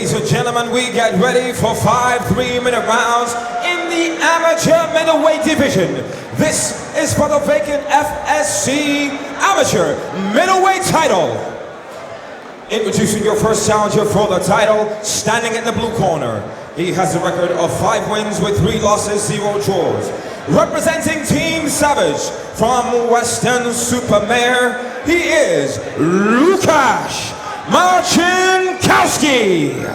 Ladies and gentlemen, we get ready for 5 3-minute rounds in the amateur middleweight division. This is for the vacant FSC amateur middleweight title. Introducing your first challenger for the title, standing in the blue corner. He has a record of 5 wins with 3 losses, 0 draws. Representing Team Savage from Western Supermare, he is Lukasz Marcinkowski.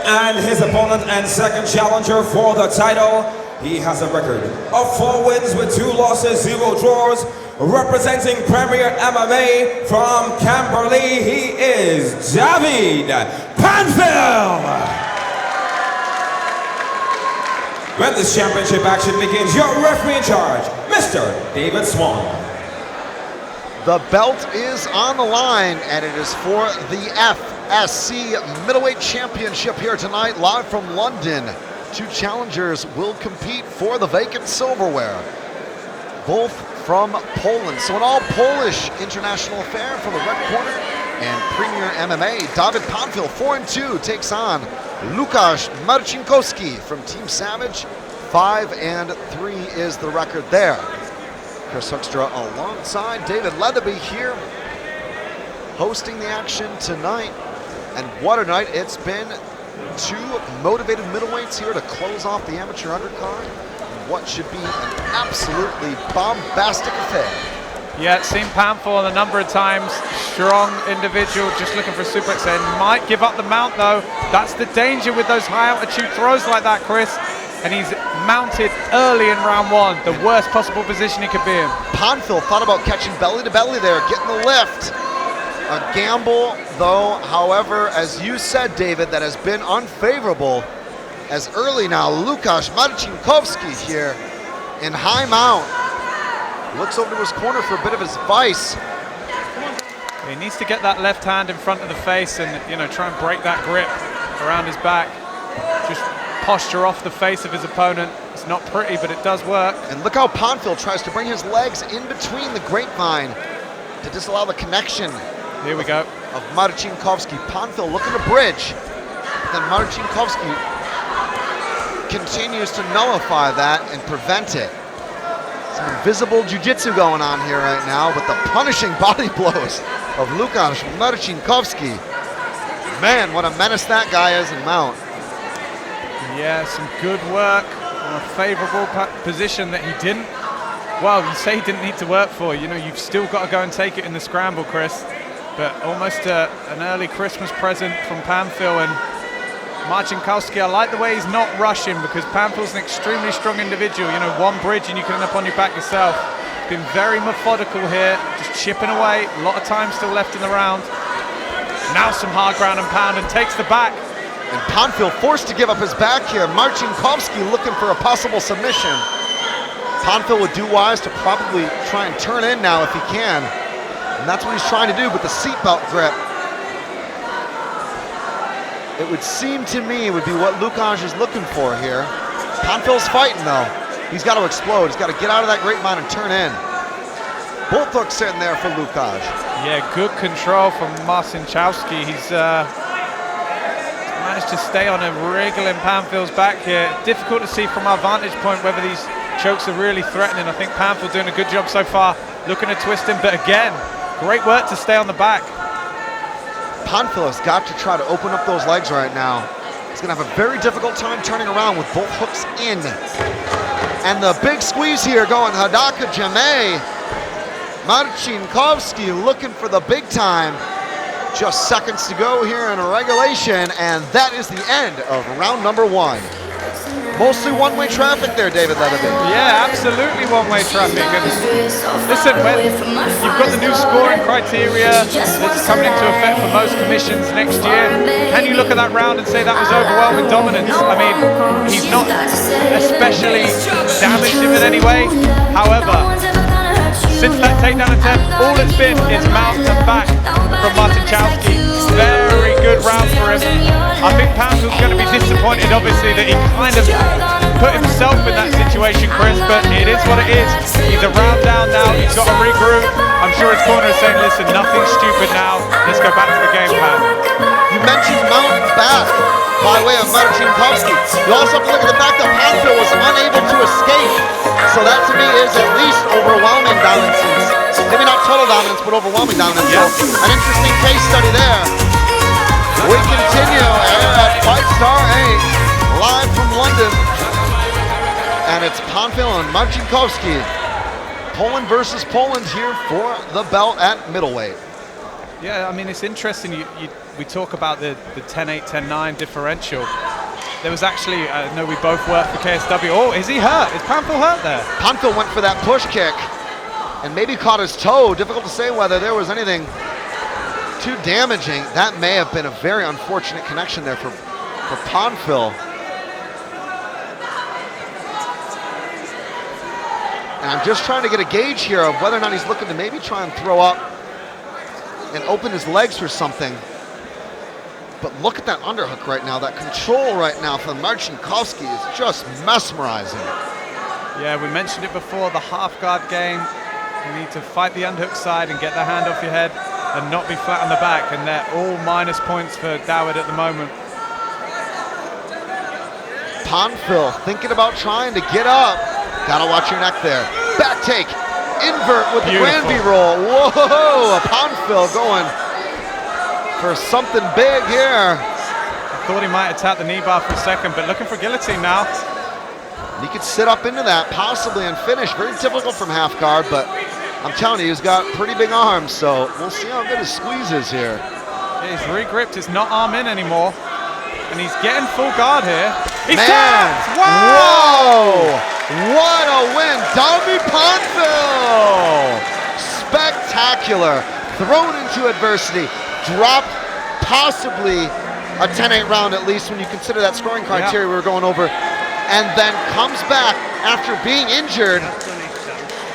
And his opponent and second challenger for the title, he has a record of 4 wins with 2 losses, 0 draws. Representing Premier MMA from Camberley, he is Dawid Panfil. When this championship action begins, your referee in charge, Mr. David Swan. The belt is on the line, and it is for the FSC Middleweight Championship here tonight, live from London. 2 challengers will compete for the vacant silverware, both from Poland. So an all-Polish international affair from the red corner and Premier MMA. Dawid Panfil, 4-2, takes on Lukasz Marcinkowski from Team Savage. 5-3 is the record there. Chris Hoekstra alongside David Leatherby here, hosting the action tonight. And what a night it's been. 2 motivated middleweights here to close off the amateur undercard. What should be an absolutely bombastic affair. Yeah, seen Panfil a number of times. Strong individual, just looking for a suplex and might give up the mount though. That's the danger with those high altitude throws like that, Chris. And he's mounted early in round 1, the worst possible position he could be in. Panfil thought about catching belly to belly there, getting the lift. A gamble though, however, as you said, David, that has been unfavorable. As early now, Lukasz Marcinkowski here in high mount. Looks over to his corner for a bit of advice. He needs to get that left hand in front of the face and, you know, try and break that grip around his back. Just posture off the face of his opponent. It's not pretty, but it does work. And look how Panfil tries to bring his legs in between the grapevine to disallow the connection. Here we go. Of Marcinkowski. Panfil looking to bridge. Then Marcinkowski continues to nullify that and prevent it. Some invisible jiu-jitsu going on here right now with the punishing body blows of Lukasz Marcinkowski. Man, what a menace that guy is in mount. Yeah, some good work on a favorable position that he didn't, well, you say he didn't need to work for. You know, you've still got to go and take it in the scramble, Chris. But almost an early Christmas present from Panfil. And Marcinkowski, I like the way he's not rushing, because Panfil's an extremely strong individual. You know, one bridge and you can end up on your back yourself. Been very methodical here, just chipping away. A lot of time still left in the round. Now some hard ground and pound, and takes the back. And Panfil forced to give up his back here. Marcinkowski looking for a possible submission. Panfil would do wise to probably try and turn in now if he can. And that's what he's trying to do with the seatbelt grip. It would seem to me would be what Lukasz is looking for here. Panfil's fighting though. He's got to explode. He's got to get out of that grapevine and turn in. Both hooks sitting there for Lukasz. Yeah, good control from Marcinkowski. He's managed to stay on a wriggle in Panfil's back here. Difficult to see from our vantage point whether these chokes are really threatening. I think Panfil doing a good job so far, looking to twist him, but again, great work to stay on the back. Panfil has got to try to open up those legs right now. He's gonna have a very difficult time turning around with both hooks in. And the big squeeze here going Hadaka Jame. Marcinkowski looking for the big time. Just seconds to go here in regulation, and that is the end of round number 1. Mostly one-way traffic there, David Leatherby. Yeah, absolutely one-way traffic. And listen, when you've got the new scoring criteria that's coming into effect for most commissions next year, can you look at that round and say that was overwhelming dominance? I mean, he's not especially damaged him in any way. However, since that takedown attempt, all it's been is mount and back from Marcinkowski. Very good round for him. I think Panfil's going to be disappointed, obviously, that he kind of put himself in that situation, Chris, but it is what it is. He's a round down now. He's got to regroup. I'm sure his corner is saying, listen, nothing stupid now. Let's go back to the game plan. You mentioned mounting back by way of Marcinkowski. You also have to look at the fact that Panfil was unable to escape. So that to me is at least overwhelming dominance. Maybe not total dominance, but overwhelming dominance. Yes. So an interesting case study there. We continue at FIGHTSTAR 8, live from London. And it's Panfil and Marcinkowski. Poland versus Poland here for the belt at middleweight. Yeah, I mean, it's interesting. We talk about the 10-8, 10-9 differential. There was actually, I know we both work for KSW. Oh, is he hurt? Is Panfil hurt there? Panfil went for that push kick and maybe caught his toe. Difficult to say whether there was anything too damaging. That may have been a very unfortunate connection there for Panfil. And I'm just trying to get a gauge here of whether or not he's looking to maybe try and throw up and open his legs for something. But look at that underhook right now. That control right now from Marcinkowski is just mesmerizing. Yeah, we mentioned it before, the half guard game. You need to fight the underhook side and get the hand off your head and not be flat on the back. And they're all minus points for Dawid at the moment. Panfil thinking about trying to get up. Gotta watch your neck there. Back take, invert with the Granby roll. Whoa, Panfil going for something big here. I thought he might attack the knee bar for a second, but looking for guillotine now. He could sit up into that possibly and finish. Very difficult from half guard, but I'm telling you, he's got pretty big arms, so we'll see how good his squeeze is here. Yeah, he's re-gripped, it's not arm in anymore. And he's getting full guard here. He's Man, tapped! Wow! Whoa! What a win, Dawid Panfil! Spectacular, thrown into adversity, dropped possibly a 10-8 round at least when you consider that scoring criteria we were going over, and then comes back after being injured.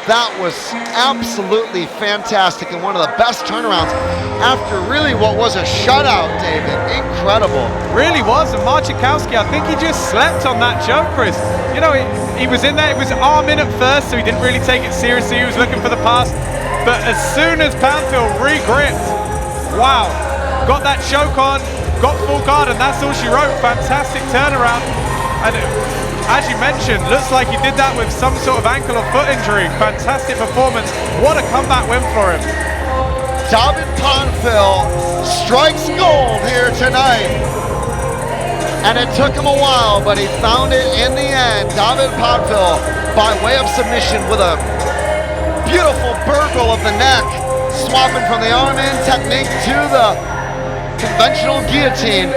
That was absolutely fantastic and one of the best turnarounds after really what was a shutout, David. Incredible. Really was, and Marcinkowski, I think he just slept on that choke, Chris. You know, he was in there, it was arm in at first, so he didn't really take it seriously. He was looking for the pass, but as soon as Panfil re-gripped, wow, got that choke on, got full guard, and that's all she wrote. Fantastic turnaround. And as you mentioned, looks like he did that with some sort of ankle or foot injury. Fantastic performance. What a comeback win for him. Dawid Panfil strikes gold here tonight. And it took him a while, but he found it in the end. Dawid Panfil, by way of submission with a beautiful burgle of the neck, swapping from the arm-in technique to the conventional guillotine.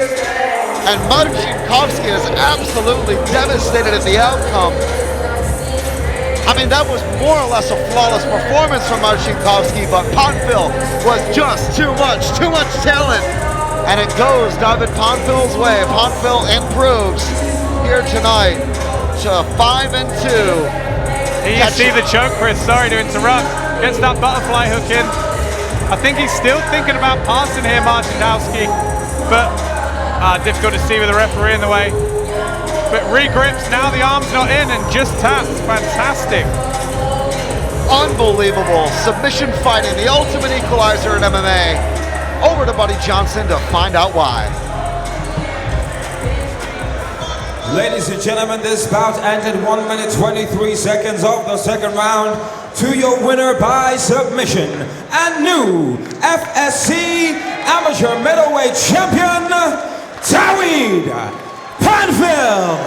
And Marcinkowski is absolutely devastated at the outcome. I mean, that was more or less a flawless performance from Marcinkowski, but Panfil was just too much talent. And it goes Dawid Panfil's way. Panfil improves here tonight to 5-2. Here you see the choke, Chris, sorry to interrupt. Gets that butterfly hook in. I think he's still thinking about passing here, Marcinkowski, but difficult to see with the referee in the way. But re-grips, now the arm's not in and just taps. Fantastic. Unbelievable. Submission fighting, the ultimate equalizer in MMA. Over to Buddy Johnson to find out why. Ladies and gentlemen, this bout ended 1 minute 23 seconds of the second round. To your winner by submission and new FSC Amateur Middleweight Champion, Dawid Panfil.